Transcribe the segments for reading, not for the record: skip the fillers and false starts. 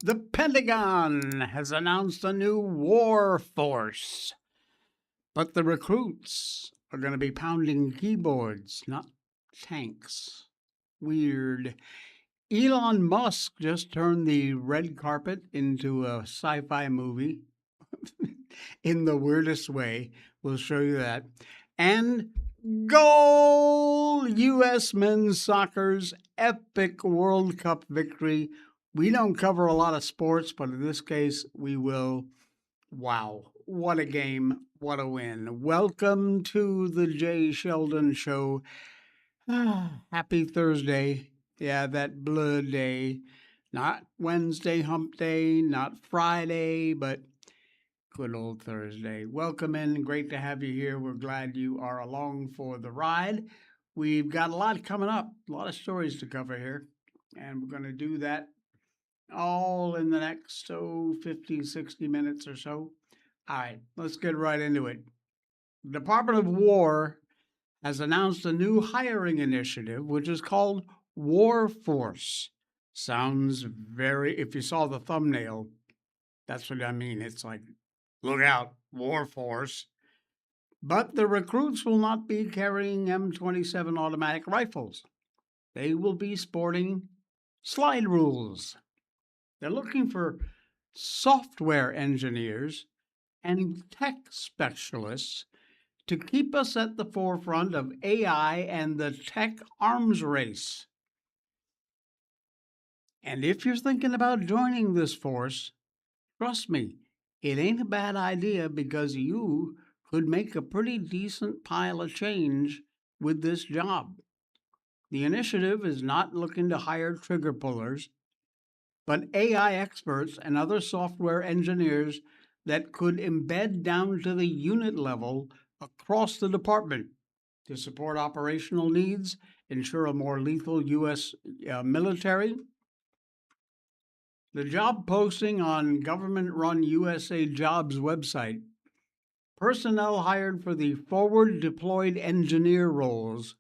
The Pentagon has announced a new war force, but the recruits are going to be pounding keyboards, not tanks. Weird. Elon Musk just turned the red carpet into a sci fi movie in the weirdest way. We'll show you that. And goal! U.S. men's soccer's epic World Cup victory. We don't cover a lot of sports, but in this case, we will. Wow. What a game. What a win. Welcome to the Jay Sheldon Show. Happy Thursday. Yeah, that blood day. Not Wednesday hump day, not Friday, but good old Thursday. Welcome in. Great to have you here. We're glad you are along for the ride. We've got a lot coming up, a lot of stories to cover here, and we're going to do that all in the next 50, 60 minutes or so. All right, let's get right into it. The Department of War has announced a new hiring initiative, which is called War Force. Sounds very, if you saw the thumbnail, that's what I mean. It's like, look out, War Force. But the recruits will not be carrying M27 automatic rifles. They will be sporting slide rules. They're looking for software engineers and tech specialists to keep us at the forefront of AI and the tech arms race. And if you're thinking about joining this force, trust me, it ain't a bad idea because you could make a pretty decent pile of change with this job. The initiative is not looking to hire trigger pullers, but AI experts and other software engineers that could embed down to the unit level across the department to support operational needs, ensure a more lethal U.S. Military. The job posting on government run USA Jobs website, personnel hired for the forward deployed engineer roles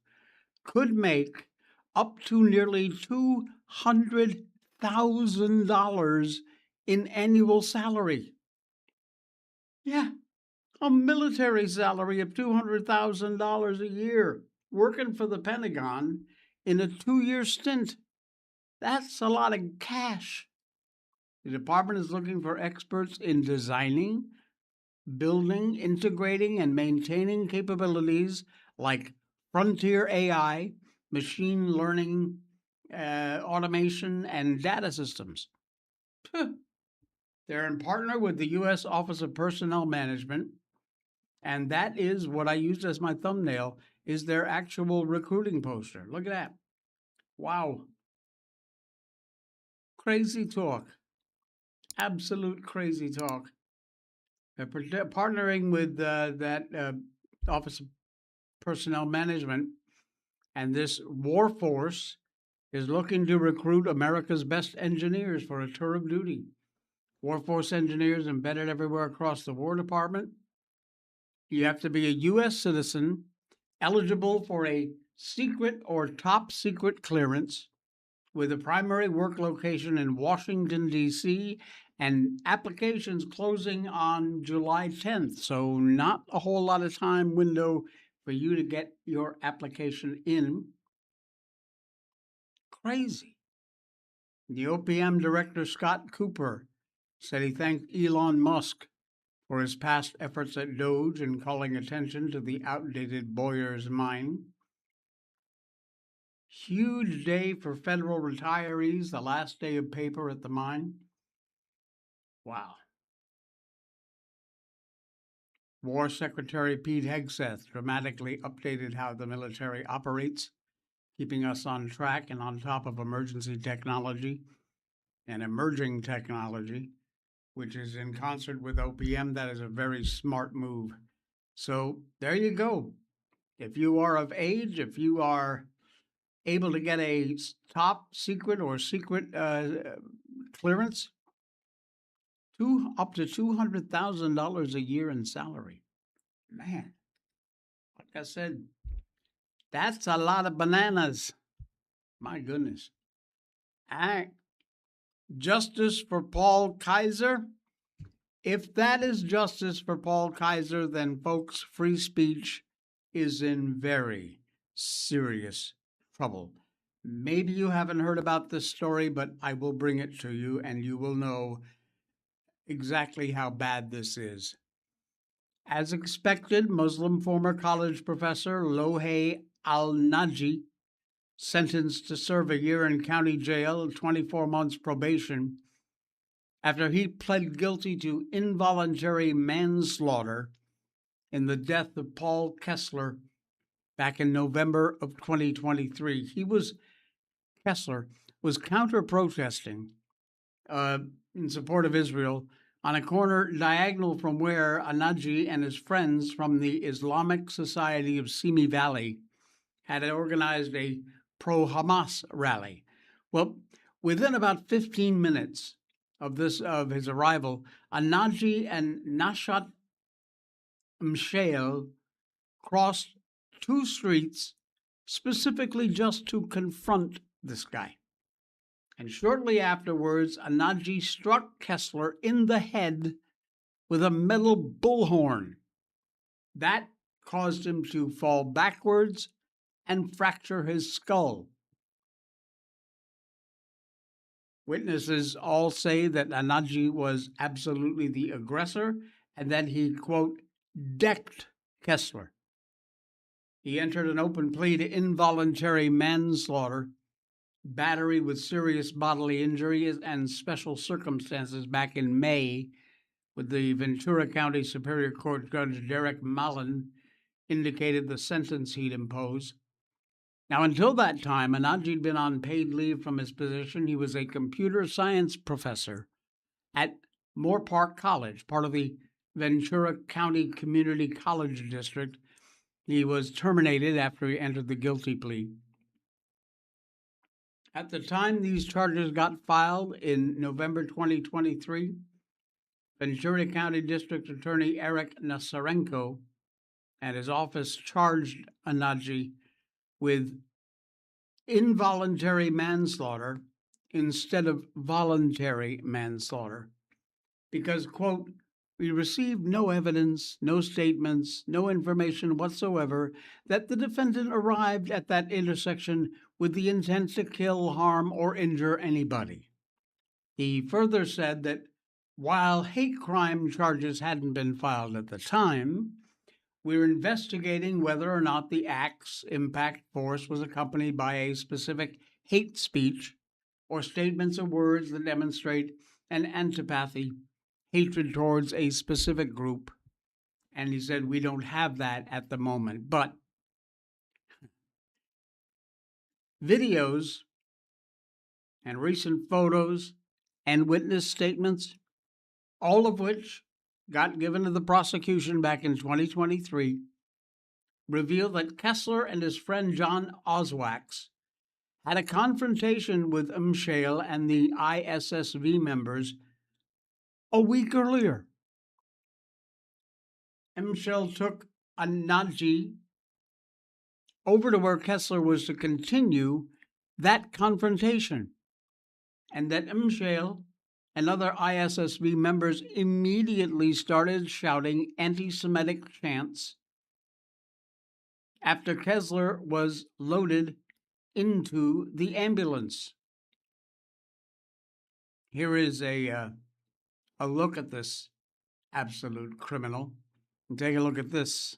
could make up to nearly $200,000 in annual salary. Yeah, a military salary of $200,000 a year working for the Pentagon in a 2-year stint. That's a lot of cash. The department is looking for experts in designing, building, integrating, and maintaining capabilities like frontier AI, machine learning, automation, and data systems. They're in partner with the U.S. Office of Personnel Management, and that is what I used as my thumbnail, is their actual recruiting poster. Look at that. Wow. Crazy talk. Absolute crazy talk. Partnering with that Office of Personnel Management and this war force is looking to recruit America's best engineers for a tour of duty. War Force engineers embedded everywhere across the War Department. You have to be a U.S. citizen, eligible for a secret or top secret clearance, with a primary work location in Washington, D.C., and applications closing on July 10th. So, not a whole lot of time window for you to get your application in. Crazy. The OPM director, Scott Cooper, said he thanked Elon Musk for his past efforts at Doge and calling attention to the outdated Boyer's mine. Huge day for federal retirees, the last day of paper at the mine. Wow. War Secretary Pete Hegseth dramatically updated how the military operates, keeping us on track and on top of emergency technology and emerging technology, which is in concert with OPM. That is a very smart move. So there you go. If you are of age, if you are able to get a top secret or secret clearance, up to $200,000 a year in salary. Man, like I said, that's a lot of bananas. My goodness. All right. Justice for Paul Kaiser? If that is justice for Paul Kaiser, then, folks, free speech is in very serious trouble. Maybe you haven't heard about this story, but I will bring it to you and you will know exactly how bad this is. As expected, Muslim former college professor Lohe Al-Naji, sentenced to serve a year in county jail, 24 months probation, after he pled guilty to involuntary manslaughter in the death of Paul Kessler back in November of 2023. Kessler was counter-protesting in support of Israel on a corner diagonal from where Anaji and his friends from the Islamic Society of Simi Valley had organized a pro-Hamas rally. Well, within about 15 minutes of his arrival, Anaji and Nashat Mshael crossed two streets specifically just to confront this guy. And shortly afterwards, Anaji struck Kessler in the head with a metal bullhorn. That caused him to fall backwards and fracture his skull. Witnesses all say that Anaji was absolutely the aggressor and that he, quote, decked Kessler. He entered an open plea to involuntary manslaughter, battery with serious bodily injury, and special circumstances back in May, with the Ventura County Superior Court Judge Derek Mallon indicated the sentence he'd impose. Now, until that time, Anaji had been on paid leave from his position. He was a computer science professor at Moore Park College, part of the Ventura County Community College District. He was terminated after he entered the guilty plea. At the time these charges got filed in November 2023, Ventura County District Attorney Eric Nasarenko and his office charged Anaji with involuntary manslaughter instead of voluntary manslaughter because, quote, we received no evidence, no statements, no information whatsoever that the defendant arrived at that intersection with the intent to kill, harm, or injure anybody. He further said that while hate crime charges hadn't been filed at the time, we're investigating whether or not the act's impact force was accompanied by a specific hate speech or statements or words that demonstrate an antipathy, hatred towards a specific group. And he said, we don't have that at the moment. But videos and recent photos and witness statements, all of which got given to the prosecution back in 2023, reveal that Kessler and his friend John Oswax had a confrontation with Mshael and the ISSV members a week earlier. Mshael took Anaji over to where Kessler was to continue that confrontation, and that Mshael and other ISSV members immediately started shouting anti-Semitic chants after Kessler was loaded into the ambulance. Here is a look at this absolute criminal. And take a look at this.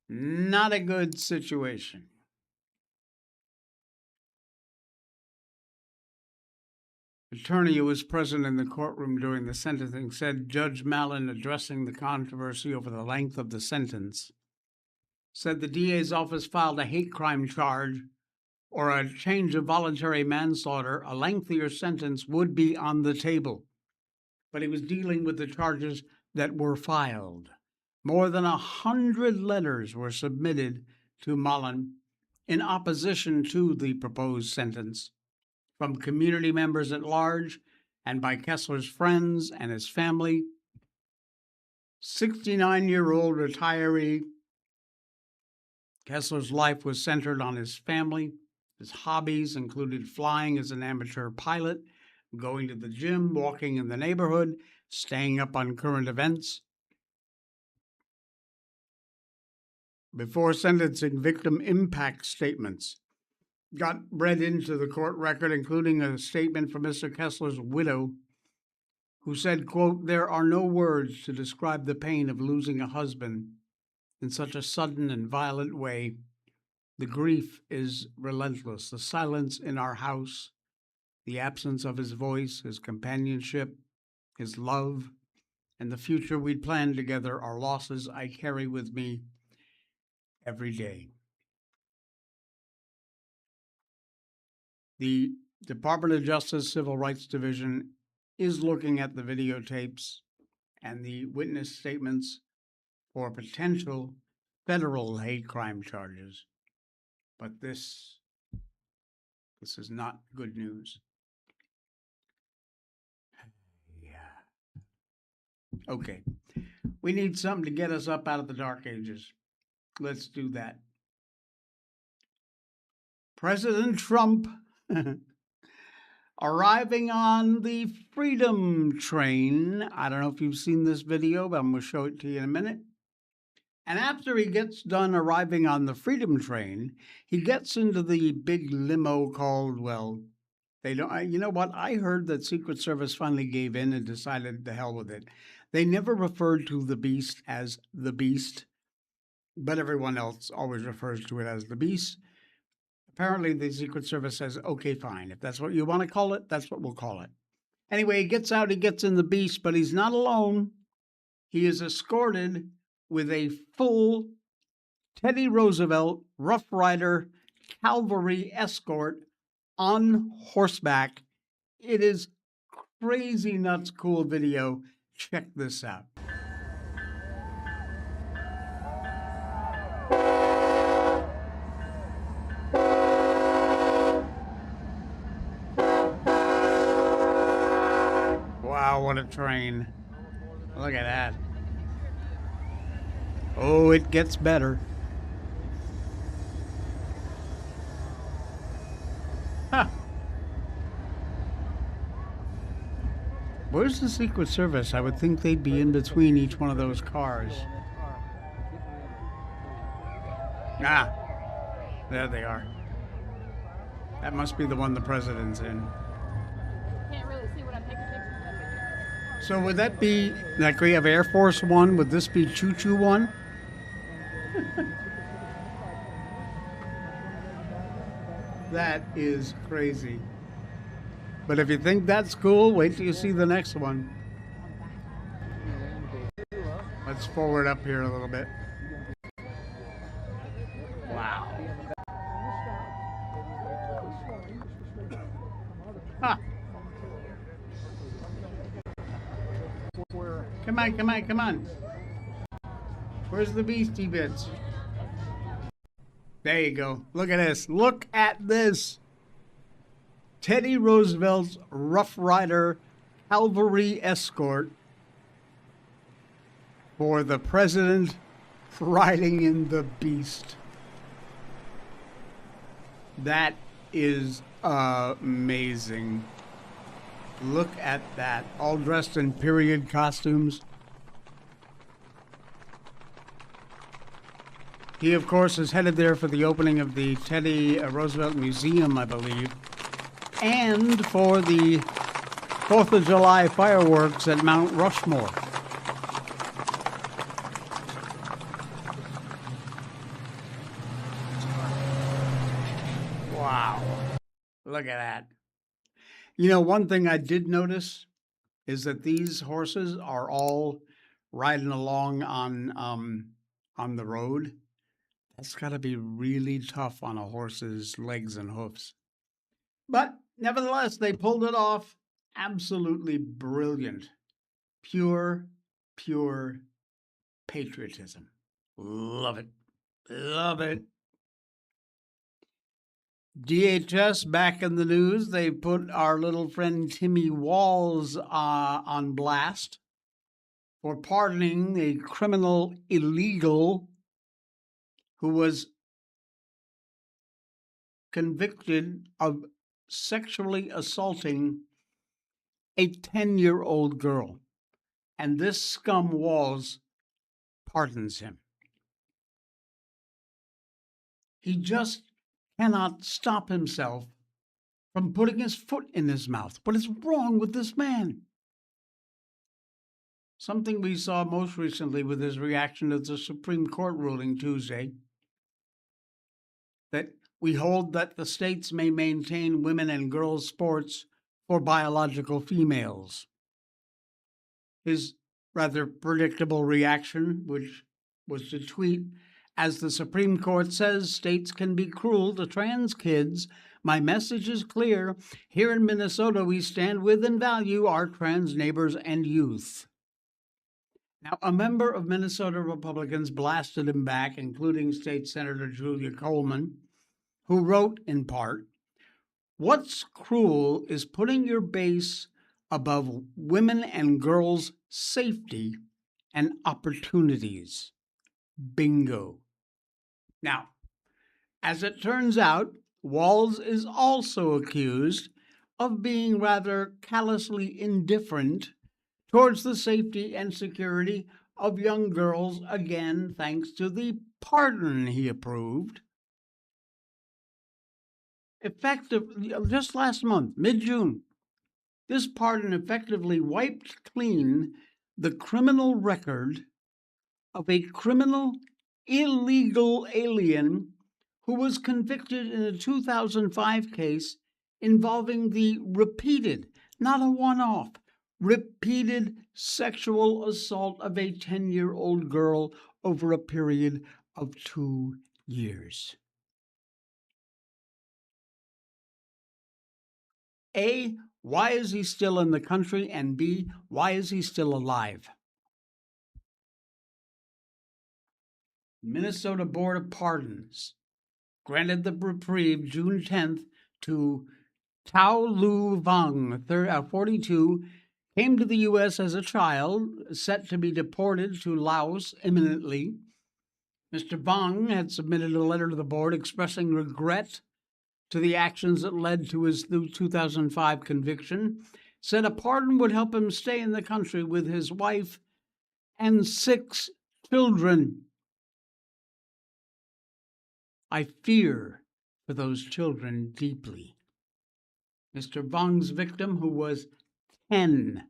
Not a good situation. Attorney who was present in the courtroom during the sentencing said Judge Mallon, addressing the controversy over the length of the sentence, said the DA's office filed a hate crime charge or a change of voluntary manslaughter, a lengthier sentence would be on the table. But he was dealing with the charges that were filed. More than 100 letters were submitted to Mallon in opposition to the proposed sentence from community members at large and by Kessler's friends and his family. 69-year-old retiree Kessler's life was centered on his family. His hobbies included flying as an amateur pilot, going to the gym, walking in the neighborhood, staying up on current events. Before sentencing, victim impact statements got read into the court record, including a statement from Mr. Kessler's widow, who said, quote, "There are no words to describe the pain of losing a husband in such a sudden and violent way. The grief is relentless. The silence in our house, the absence of his voice, his companionship, his love, and the future we'd planned together are losses I carry with me every day." The Department of Justice Civil Rights Division is looking at the videotapes and the witness statements for potential federal hate crime charges. But this is not good news. Yeah. Okay. We need something to get us up out of the dark ages. Let's do that. President Trump arriving on the Freedom Train. I don't know if you've seen this video, but I'm going to show it to you in a minute. And after he gets done arriving on the Freedom Train, he gets into the big limo called, well, they don't, you know what? I heard that Secret Service finally gave in and decided to hell with it. They never referred to the beast as the beast, but everyone else always refers to it as the beast. Apparently, the Secret Service says, okay, fine. If that's what you want to call it, that's what we'll call it. Anyway, he gets out, he gets in the beast, but he's not alone. He is escorted with a full Teddy Roosevelt Rough Rider cavalry escort on horseback. It is crazy nuts cool video. Check this out. Wow, what a train. Look at that. Oh, it gets better. Huh. Where's the Secret Service? I would think they'd be in between each one of those cars. Ah, there they are. That must be the one the president's in. Can't really see what I'm taking pictures of. So would that be, like we have Air Force One, would this be Choo Choo One? That is crazy. But if you think that's cool, wait till you see the next one. Let's forward up here a little bit. Wow. Huh. Come on, come on, come on. Where's the beastie bits? There you go. Look at this. Look at this. Teddy Roosevelt's Rough Rider cavalry escort for the president riding in the beast. That is amazing. Look at that. All dressed in period costumes. He, of course, is headed there for the opening of the Teddy Roosevelt Museum, I believe, and for the 4th of July fireworks at Mount Rushmore. Wow. Look at that. You know, one thing I did notice is that these horses are all riding along on the road. That's got to be really tough on a horse's legs and hoofs. But nevertheless, they pulled it off. Absolutely brilliant. Pure patriotism. Love it. Love it. DHS back in the news. They put our little friend Timmy Walls on blast for pardoning a criminal illegal who was convicted of sexually assaulting a 10-year-old girl. And this scum Walls pardons him. He just cannot stop himself from putting his foot in his mouth. What is wrong with this man? Something we saw most recently with his reaction to the Supreme Court ruling Tuesday that we hold that the states may maintain women and girls' sports for biological females. His rather predictable reaction, which was to tweet, "As the Supreme Court says states can be cruel to trans kids, my message is clear. Here in Minnesota, we stand with and value our trans neighbors and youth." Now, a member of Minnesota Republicans blasted him back, including State Senator Julia Coleman, who wrote in part, "What's cruel is putting your base above women and girls' safety and opportunities." Bingo. Now, as it turns out, Walls is also accused of being rather callously indifferent towards the safety and security of young girls, again, thanks to the pardon he approved. Effective just last month, mid-June, this pardon effectively wiped clean the criminal record of a criminal illegal alien who was convicted in a 2005 case involving the repeated, not a one-off, repeated sexual assault of a 10-year-old girl over a period of 2 years. A, why is he still in the country? And B, why is he still alive? Minnesota Board of Pardons granted the reprieve June 10th to Tao Lu Vang, 42, came to the U.S. as a child, set to be deported to Laos imminently. Mr. Vang had submitted a letter to the board expressing regret to the actions that led to his 2005 conviction, said a pardon would help him stay in the country with his wife and 6 children. I fear for those children deeply. Mr. Vang's victim, who was 10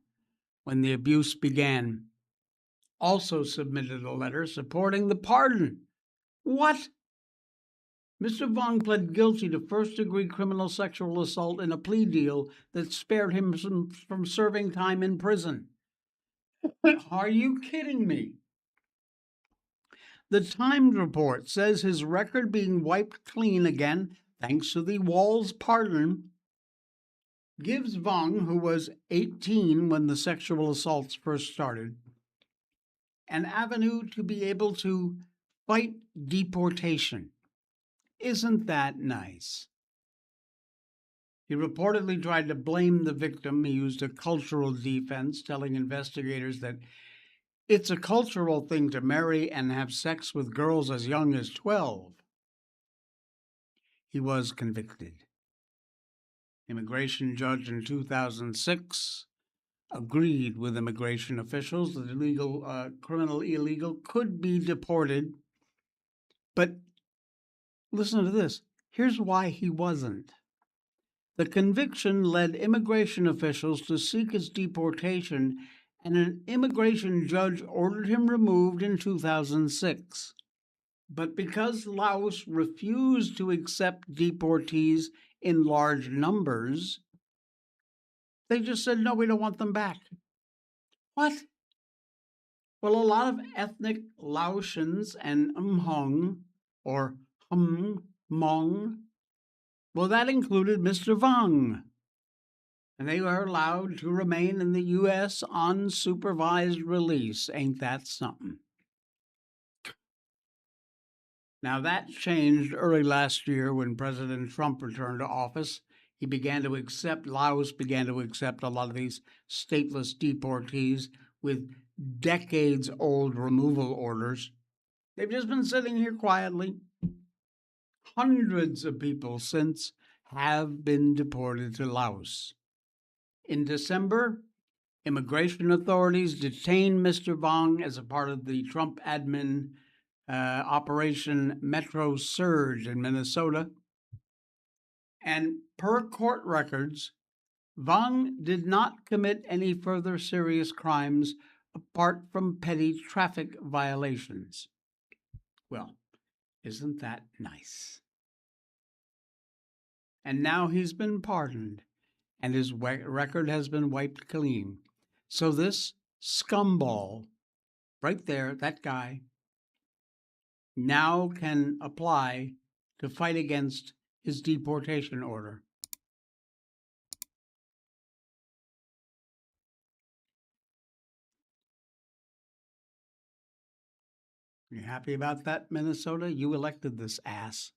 when the abuse began, also submitted a letter supporting the pardon. What? Mr. Vang pled guilty to first-degree criminal sexual assault in a plea deal that spared him from serving time in prison. Are you kidding me? The Times report says his record being wiped clean again, thanks to the Walls pardon, gives Vang, who was 18 when the sexual assaults first started, an avenue to be able to fight deportation. Isn't that nice? He reportedly tried to blame the victim. He used a cultural defense, telling investigators that it's a cultural thing to marry and have sex with girls as young as 12. He was convicted. Immigration judge in 2006 agreed with immigration officials that criminal illegal could be deported. But listen to this. Here's why he wasn't. The conviction led immigration officials to seek his deportation, and an immigration judge ordered him removed in 2006. But because Laos refused to accept deportees in large numbers, they just said, no, we don't want them back. What? Well, a lot of ethnic Laotians and Mhong, or Hmong, well, that included Mr. Vang. And they were allowed to remain in the U.S. on supervised release. Ain't that something? Now, that changed early last year when President Trump returned to office. Laos began to accept a lot of these stateless deportees with decades old removal orders. They've just been sitting here quietly. Hundreds of people since have been deported to Laos. In December, immigration authorities detained Mr. Vong as a part of the Trump admin Operation Metro Surge in Minnesota. And per court records, Vong did not commit any further serious crimes apart from petty traffic violations. Well, isn't that nice? And now he's been pardoned and his record has been wiped clean. So this scumball, right there, that guy, now can apply to fight against his deportation order. You happy about that, Minnesota? You elected this ass.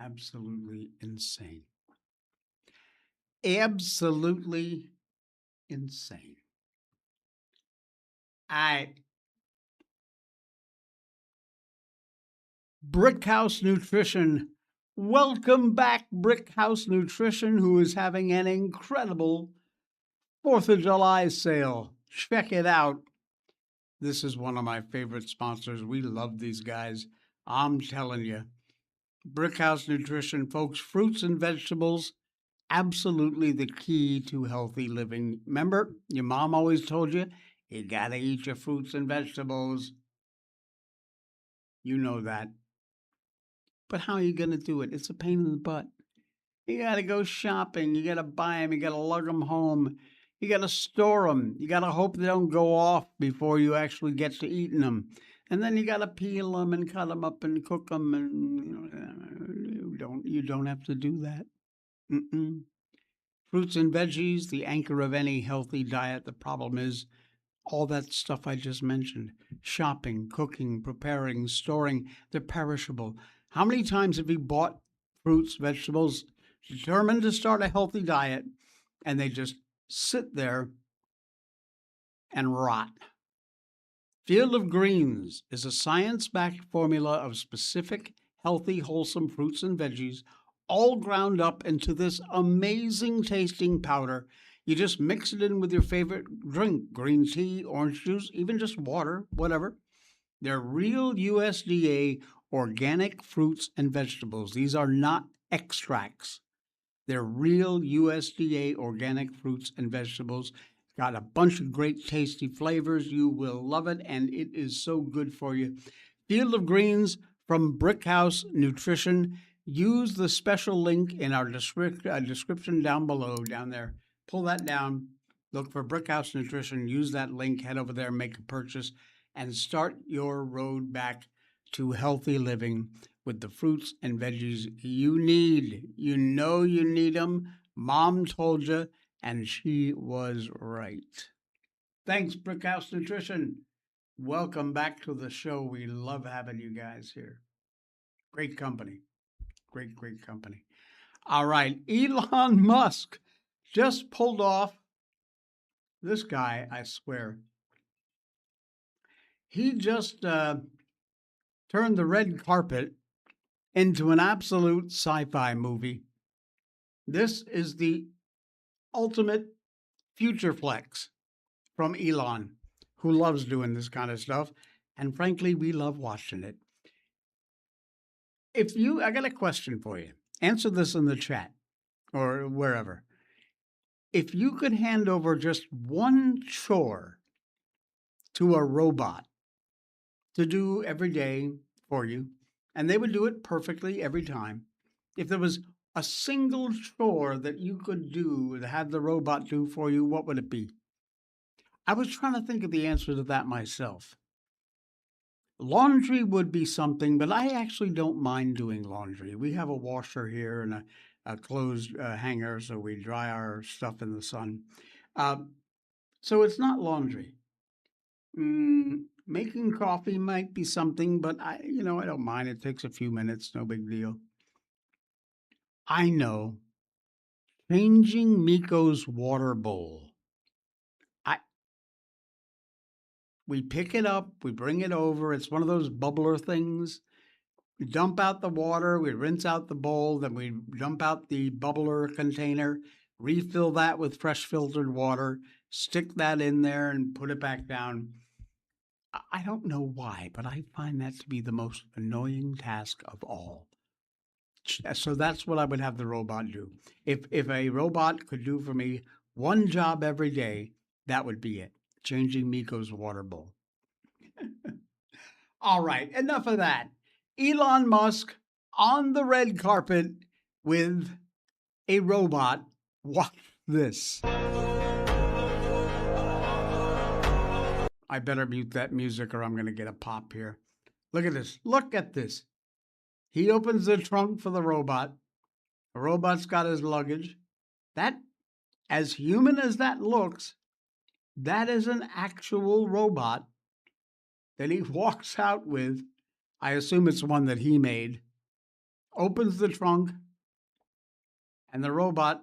Absolutely insane. Absolutely insane. Brickhouse Nutrition. Welcome back, Brickhouse Nutrition, who is having an incredible 4th of July sale. Check it out. This is one of my favorite sponsors. We love these guys. I'm telling you. Brickhouse Nutrition, folks, fruits and vegetables, absolutely the key to healthy living. Remember, your mom always told you, you got to eat your fruits and vegetables. You know that. But how are you going to do it? It's a pain in the butt. You got to go shopping. You got to buy them. You got to lug them home. You got to store them. You got to hope they don't go off before you actually get to eating them. And then you got to peel them and cut them up and cook them. And you don't have to do that. Mm-mm. Fruits and veggies, the anchor of any healthy diet. The problem is all that stuff I just mentioned. Shopping, cooking, preparing, storing. They're perishable. How many times have you bought fruits, vegetables, determined to start a healthy diet, and they just sit there and rot? Field of Greens is a science-backed formula of specific, healthy, wholesome fruits and veggies, all ground up into this amazing tasting powder. You just mix it in with your favorite drink, green tea, orange juice, even just water, whatever. They're real USDA organic fruits and vegetables. These are not extracts. They're real USDA organic fruits and vegetables. Got a bunch of great tasty flavors. You will love it, and it is so good for you. Field of Greens from Brickhouse Nutrition. Use the special link in our description down below, down there. Pull that down. Look for Brickhouse Nutrition. Use that link. Head over there, make a purchase, and start your road back to healthy living with the fruits and veggies you need. You know you need them. Mom told you, and she was right. Thanks, Brickhouse Nutrition. Welcome back to the show. We love having you guys here. Great company. Great company. All right. Elon Musk just pulled off this guy, I swear. He just turned the red carpet into an absolute sci-fi movie. This is the ultimate future flex from Elon, who loves doing this kind of stuff. And frankly, we love watching it. I got a question for you. Answer this in the chat or wherever. If you could hand over just one chore to a robot to do every day for you, and they would do it perfectly every time, if there was a single chore that you could do to have the robot do for you, what would it be? I was trying to think of the answer to that myself. Laundry would be something, but I actually don't mind doing laundry. We have a washer here and a closed hanger, so we dry our stuff in the sun. So it's not laundry. Making coffee might be something, but I don't mind. It takes a few minutes, no big deal. I know. Changing Miko's water bowl. I We pick it up, we bring it over. It's one of those bubbler things. We dump out the water, we rinse out the bowl, then we dump out the bubbler container, refill that with fresh filtered water, stick that in there and put it back down. I don't know why, but I find that to be the most annoying task of all. So that's what I would have the robot do. If a robot could do for me one job every day, that would be it. Changing Miko's water bowl. All right, enough of that. Elon Musk on the red carpet with a robot. Watch this. I better mute that music or I'm going to get a pop here. Look at this. Look at this. He opens the trunk for the robot. The robot's got his luggage. That, as human as that looks, that is an actual robot that he walks out with. I assume it's one that he made. Opens the trunk, and the robot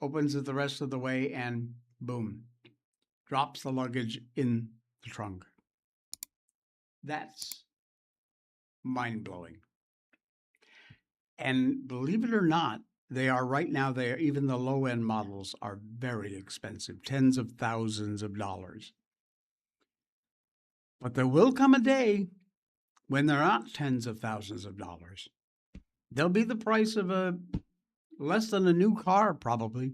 opens it the rest of the way and boom, drops the luggage in the trunk. That's mind-blowing. And believe it or not, they are right now, even the low-end models are very expensive, tens of thousands of dollars. But there will come a day when they're not tens of thousands of dollars. They'll be the price of less than a new car, probably.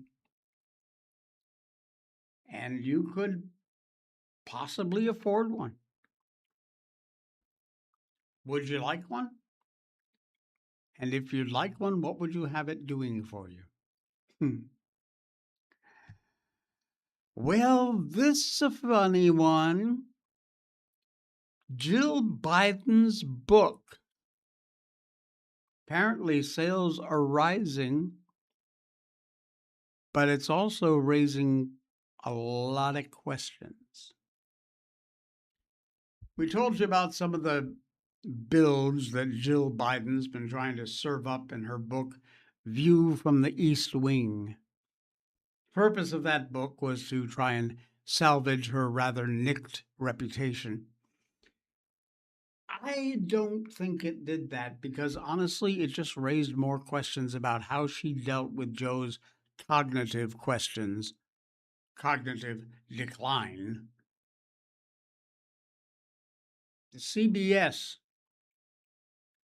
And you could possibly afford one. Would you like one? And if you'd like one, what would you have it doing for you? Well, this is a funny one. Jill Biden's book. Apparently, sales are rising, but it's also raising a lot of questions. We told you about some of the bills that Jill Biden's been trying to serve up in her book, View from the East Wing. The purpose of that book was to try and salvage her rather nicked reputation. I don't think it did that because honestly, it just raised more questions about how she dealt with Joe's cognitive decline. CBS,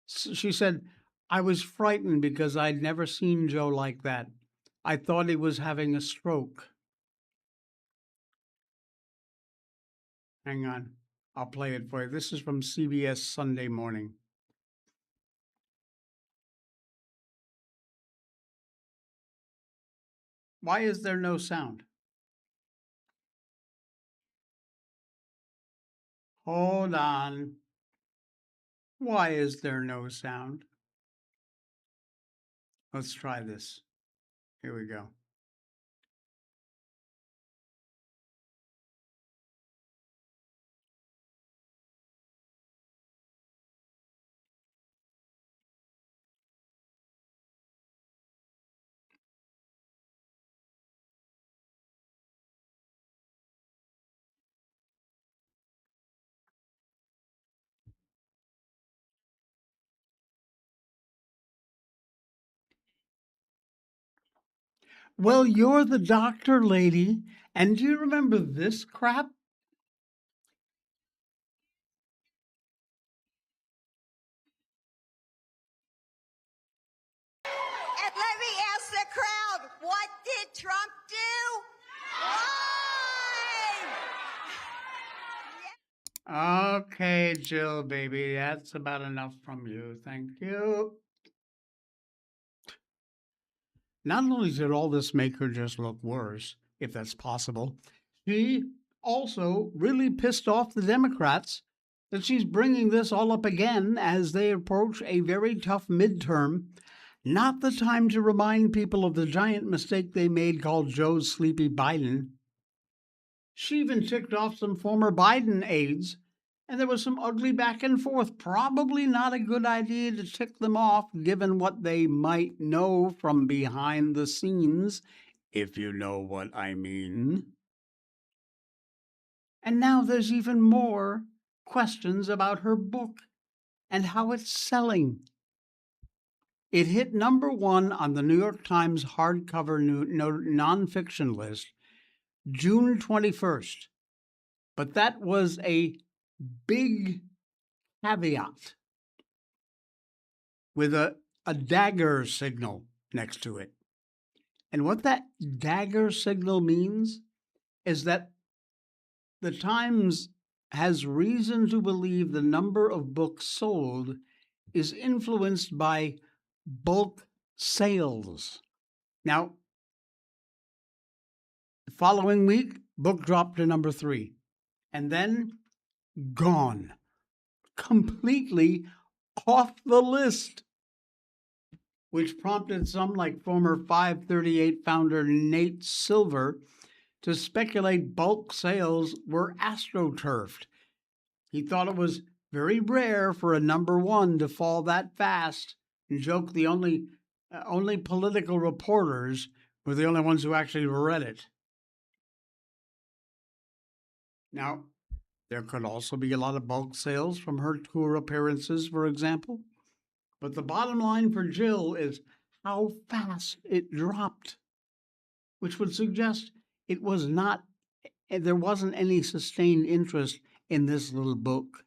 she said, I was frightened because I'd never seen Joe like that. I thought he was having a stroke. Hang on, I'll play it for you. This is from CBS Sunday Morning. Why is there no sound? Hold on. Why is there no sound? Let's try this. Here we go. Well, you're the doctor, lady. And do you remember this crap? And let me ask the crowd, what did Trump do? Lie! Okay, Jill, baby, that's about enough from you. Thank you. Not only did all this make her just look worse, if that's possible, she also really pissed off the Democrats that she's bringing this all up again as they approach a very tough midterm. Not the time to remind people of the giant mistake they made called Joe's Sleepy Biden. She even ticked off some former Biden aides, and there was some ugly back and forth. Probably not a good idea to tick them off, given what they might know from behind the scenes, if you know what I mean. And now there's even more questions about her book and how it's selling. It hit #1 on the New York Times hardcover nonfiction list June 21st. But that was a big caveat with a dagger signal next to it. And what that dagger signal means is that the Times has reason to believe the number of books sold is influenced by bulk sales. Now, the following week, book dropped to #3, and then gone, completely off the list, which prompted some like former 538 founder Nate Silver to speculate bulk sales were astroturfed. He thought it was very rare for a #1 to fall that fast, and joked the only political reporters were the only ones who actually read it. Now, there could also be a lot of bulk sales from her tour appearances, for example. But the bottom line for Jill is how fast it dropped, which would suggest it was not, there wasn't any sustained interest in this little book.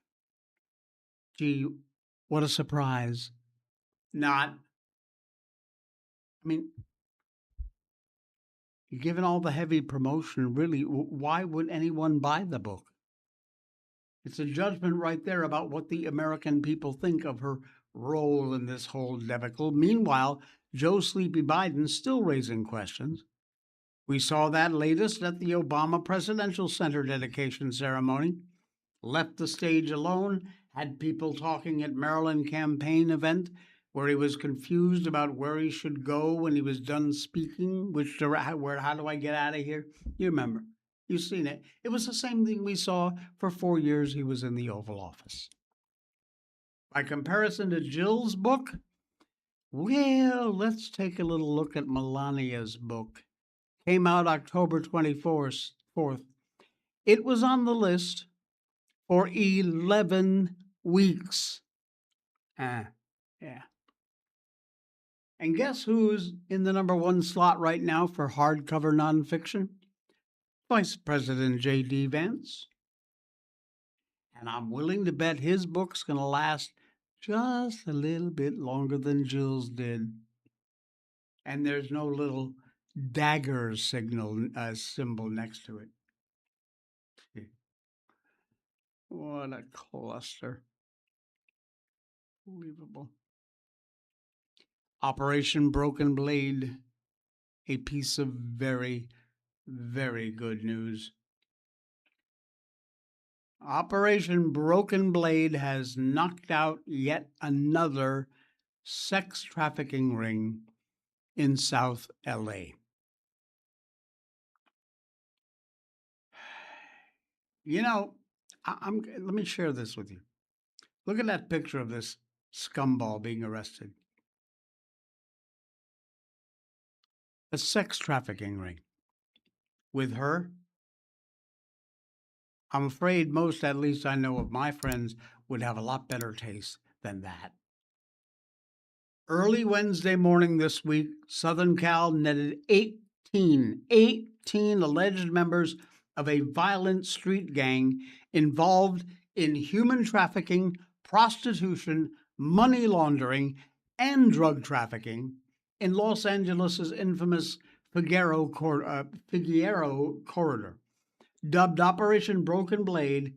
Gee, what a surprise. Not, I mean, given all the heavy promotion, really, why would anyone buy the book? It's a judgment right there about what the American people think of her role in this whole debacle. Meanwhile, Joe Sleepy Biden's still raising questions. We saw that latest at the Obama Presidential Center dedication ceremony. Left the stage alone, had people talking at Maryland campaign event where he was confused about where he should go when he was done speaking, how do I get out of here? You remember. You've seen it. It was the same thing we saw for 4 years he was in the Oval Office. By comparison to Jill's book, well, let's take a little look at Melania's book. Came out October 24th. It was on the list for 11 weeks. Yeah. And guess who's in the #1 slot right now for hardcover nonfiction? Vice President J.D. Vance. And I'm willing to bet his book's going to last just a little bit longer than Jill's did. And there's no little dagger symbol next to it. What a cluster. Unbelievable. Operation Broken Blade, a piece of very, very good news. Operation Broken Blade has knocked out yet another sex trafficking ring in South LA. You know, let me share this with you. Look at that picture of this scumball being arrested. A sex trafficking ring. With her, I'm afraid most, at least I know of my friends, would have a lot better taste than that. Early Wednesday morning this week, Southern Cal netted 18 alleged members of a violent street gang involved in human trafficking, prostitution, money laundering, and drug trafficking in Los Angeles' infamous Figueroa Corridor. Dubbed Operation Broken Blade,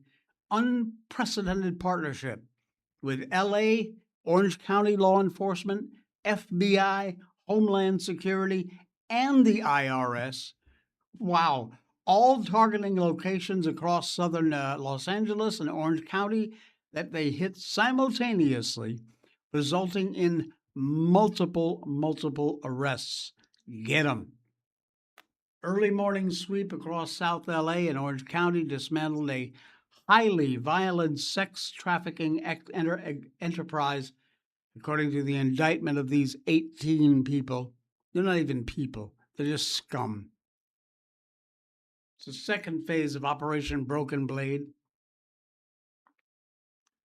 unprecedented partnership with LA, Orange County law enforcement, FBI, Homeland Security, and the IRS. Wow, all targeting locations across southern Los Angeles and Orange County that they hit simultaneously, resulting in multiple arrests. Get them. Early morning sweep across South LA and Orange County dismantled a highly violent sex trafficking enterprise, according to the indictment of these 18 people. They're not even people, they're just scum. It's the second phase of Operation Broken Blade.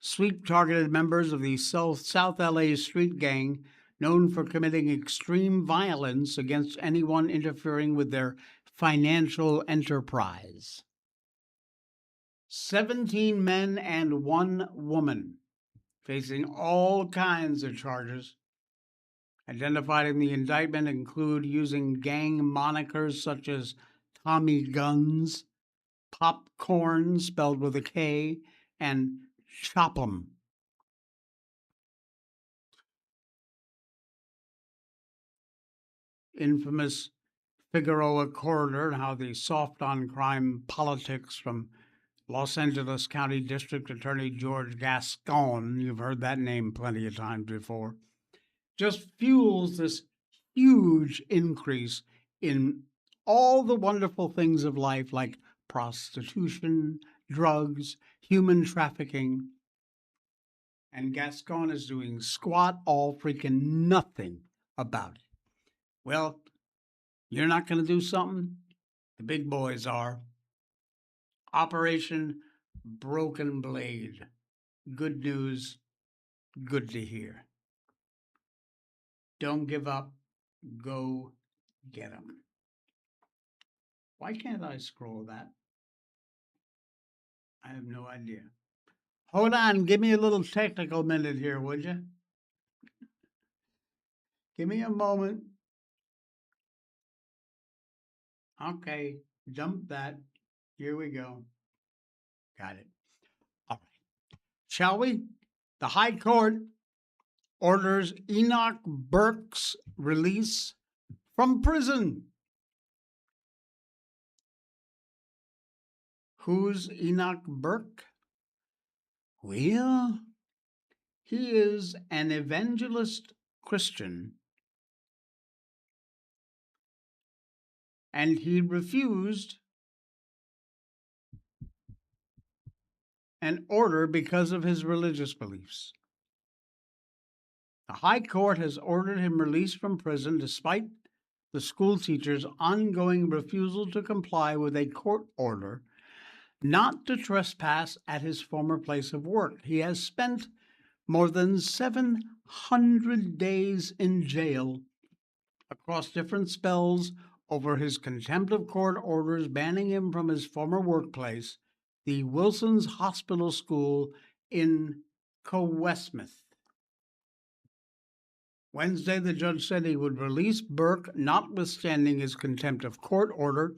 Sweep targeted members of the South LA street gang known for committing extreme violence against anyone interfering with their financial enterprise. 17 men and 1 woman facing all kinds of charges. Identified in the indictment include using gang monikers such as Tommy Guns, Popcorn, spelled with a K, and Chop 'em. Infamous Figueroa corridor and how the soft on crime politics from Los Angeles County District Attorney George Gascon, you've heard that name plenty of times before, just fuels this huge increase in all the wonderful things of life like prostitution, drugs, human trafficking. And Gascon is doing squat all freaking nothing about it. Well, you're not going to do something? The big boys are. Operation Broken Blade. Good news, good to hear. Don't give up. Go get 'em. Why can't I scroll that? I have no idea. Hold on, give me a little technical minute here, would you? Give me a moment. Okay, dump that. Here we go. Got it. All right. Shall we? The High Court orders Enoch Burke's release from prison. Who's Enoch Burke? Well, he is an evangelist Christian, and he refused an order because of his religious beliefs. The High Court has ordered him released from prison despite the school teacher's ongoing refusal to comply with a court order not to trespass at his former place of work. He has spent more than 700 days in jail across different spells over his contempt of court orders banning him from his former workplace, the Wilson's Hospital School in Westmouth. Wednesday, the judge said he would release Burke, notwithstanding his contempt of court order,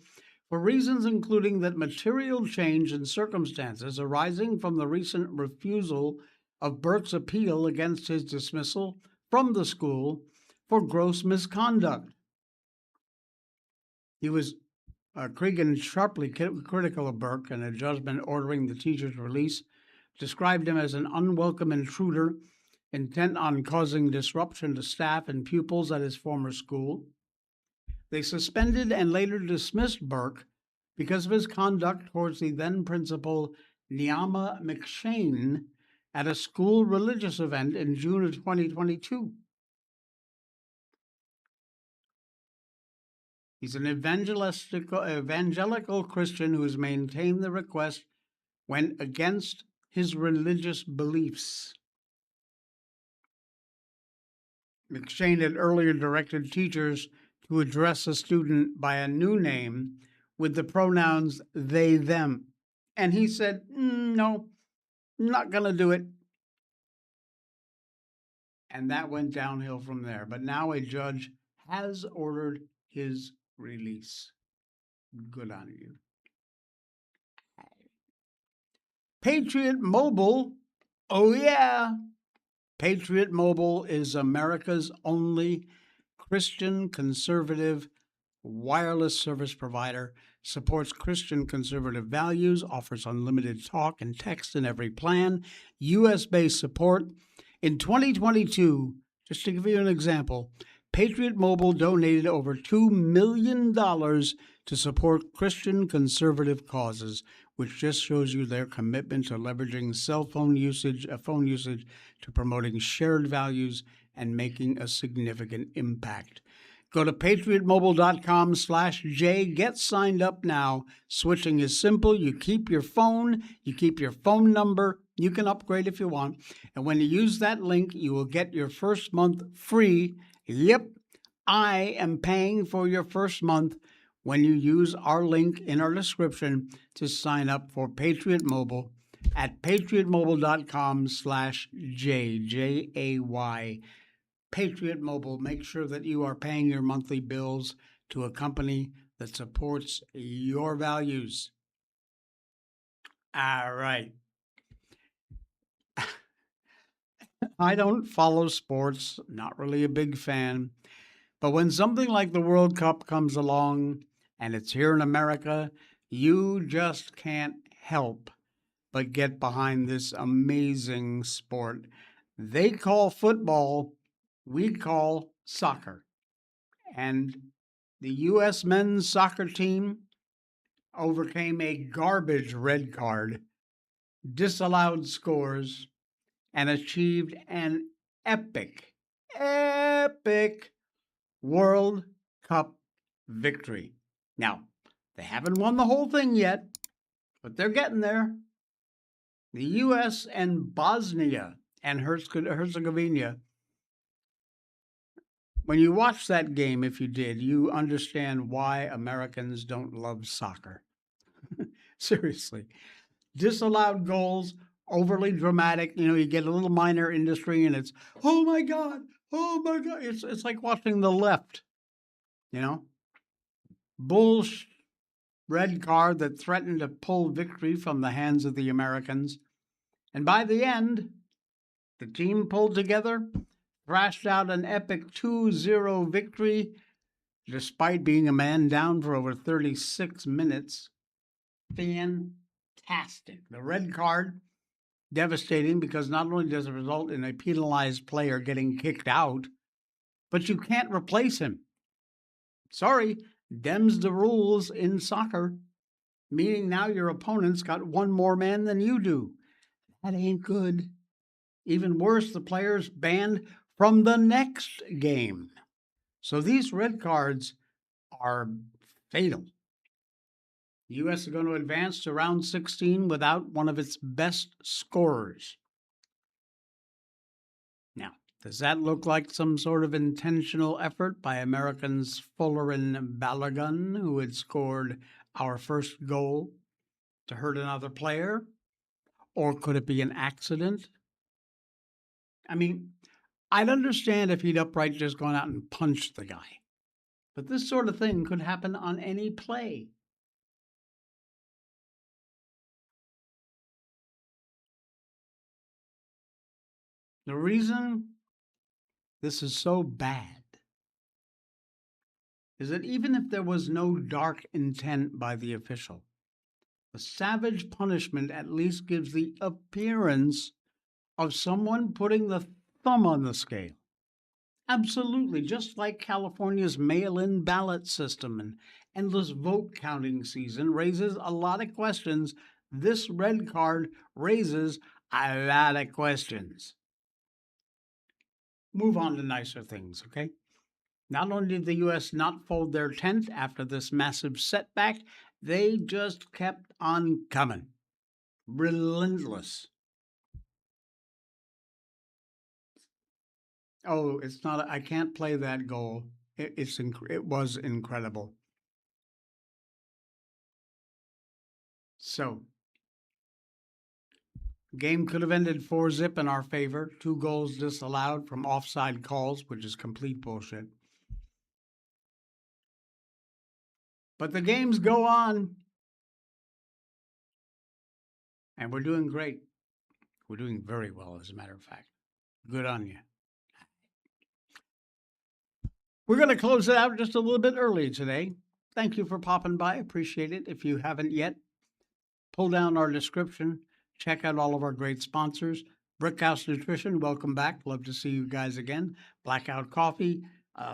for reasons including that material change in circumstances arising from the recent refusal of Burke's appeal against his dismissal from the school for gross misconduct. He was Cregan sharply critical of Burke, and a judgment ordering the teacher's release described him as an unwelcome intruder intent on causing disruption to staff and pupils at his former school. They suspended and later dismissed Burke because of his conduct towards the then principal Neama McShane at a school religious event in June of 2022. He's an evangelical Christian who has maintained the request went against his religious beliefs. McShane had earlier directed teachers to address a student by a new name with the pronouns they, them. And he said, no, not going to do it. And that went downhill from there. But now a judge has ordered his release. Good on you. Patriot Mobile. Oh, yeah. Patriot Mobile is America's only Christian conservative wireless service provider, supports Christian conservative values, offers unlimited talk and text in every plan, US-based support. In 2022, just to give you an example, Patriot Mobile donated over $2 million to support Christian conservative causes, which just shows you their commitment to leveraging phone usage to promoting shared values and making a significant impact. Go to patriotmobile.com/J. Get signed up now. Switching is simple. You keep your phone, you keep your phone number. You can upgrade if you want. And when you use that link, you will get your first month free. Yep, I am paying for your first month when you use our link in our description to sign up for Patriot Mobile at patriotmobile.com/J, J-A-Y. Patriot Mobile, make sure that you are paying your monthly bills to a company that supports your values. All right. I don't follow sports, not really a big fan. But when something like the World Cup comes along and it's here in America, you just can't help but get behind this amazing sport. They call football, we call soccer. And the U.S. men's soccer team overcame a garbage red card, disallowed scores, and achieved an epic World Cup victory. Now, they haven't won the whole thing yet, but they're getting there. The U.S. and Bosnia and Herzegovina, when you watch that game, if you did, you understand why Americans don't love soccer. Seriously. Disallowed goals, overly dramatic. You know, you get a little minor industry and it's, oh my God. It's like watching the left, you know? Bullsh red card that threatened to pull victory from the hands of the Americans. And by the end, the team pulled together, thrashed out an epic 2-0 victory, despite being a man down for over 36 minutes. Fantastic. The red card, devastating because not only does it result in a penalized player getting kicked out, but you can't replace him. Sorry, them's the rules in soccer, meaning now your opponent's got one more man than you do. That ain't good. Even worse, the player's banned from the next game. So these red cards are fatal. The U.S. is going to advance to round 16 without one of its best scorers. Now, does that look like some sort of intentional effort by Americans Fuller and Balogun, who had scored our first goal, to hurt another player? Or could it be an accident? I mean, I'd understand if he'd upright just gone out and punched the guy. But this sort of thing could happen on any play. The reason this is so bad is that even if there was no dark intent by the official, the savage punishment at least gives the appearance of someone putting the thumb on the scale. Absolutely, just like California's mail-in ballot system and endless vote counting season raises a lot of questions, this red card raises a lot of questions. Move on to nicer things, okay? Not only did the U.S. not fold their tent after this massive setback, they just kept on coming. Relentless. Oh, it's not, I can't play that goal. It was incredible. So, game could have ended 4-0 in our favor. 2 goals disallowed from offside calls, which is complete bullshit. But the games go on. And we're doing great. We're doing very well, as a matter of fact. Good on you. We're going to close it out just a little bit early today. Thank you for popping by. Appreciate it. If you haven't yet, pull down our description. Check out all of our great sponsors. BRICKHOUSE Nutrition, welcome back. Love to see you guys again. Blackout Coffee,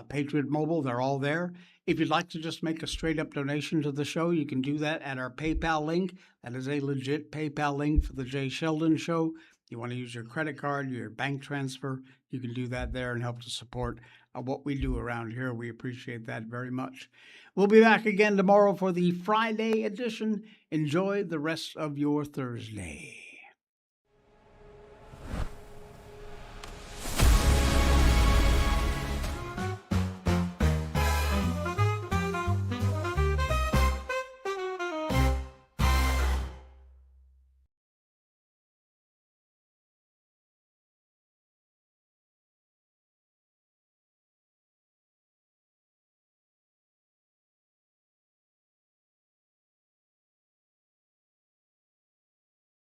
Patriot Mobile, they're all there. If you'd like to just make a straight up donation to the show, you can do that at our PayPal link. That is a legit PayPal link for the Jay Sheldon Show. You want to use your credit card, your bank transfer, you can do that there and help to support what we do around here. We appreciate that very much. We'll be back again tomorrow for the Friday edition. Enjoy the rest of your Thursday.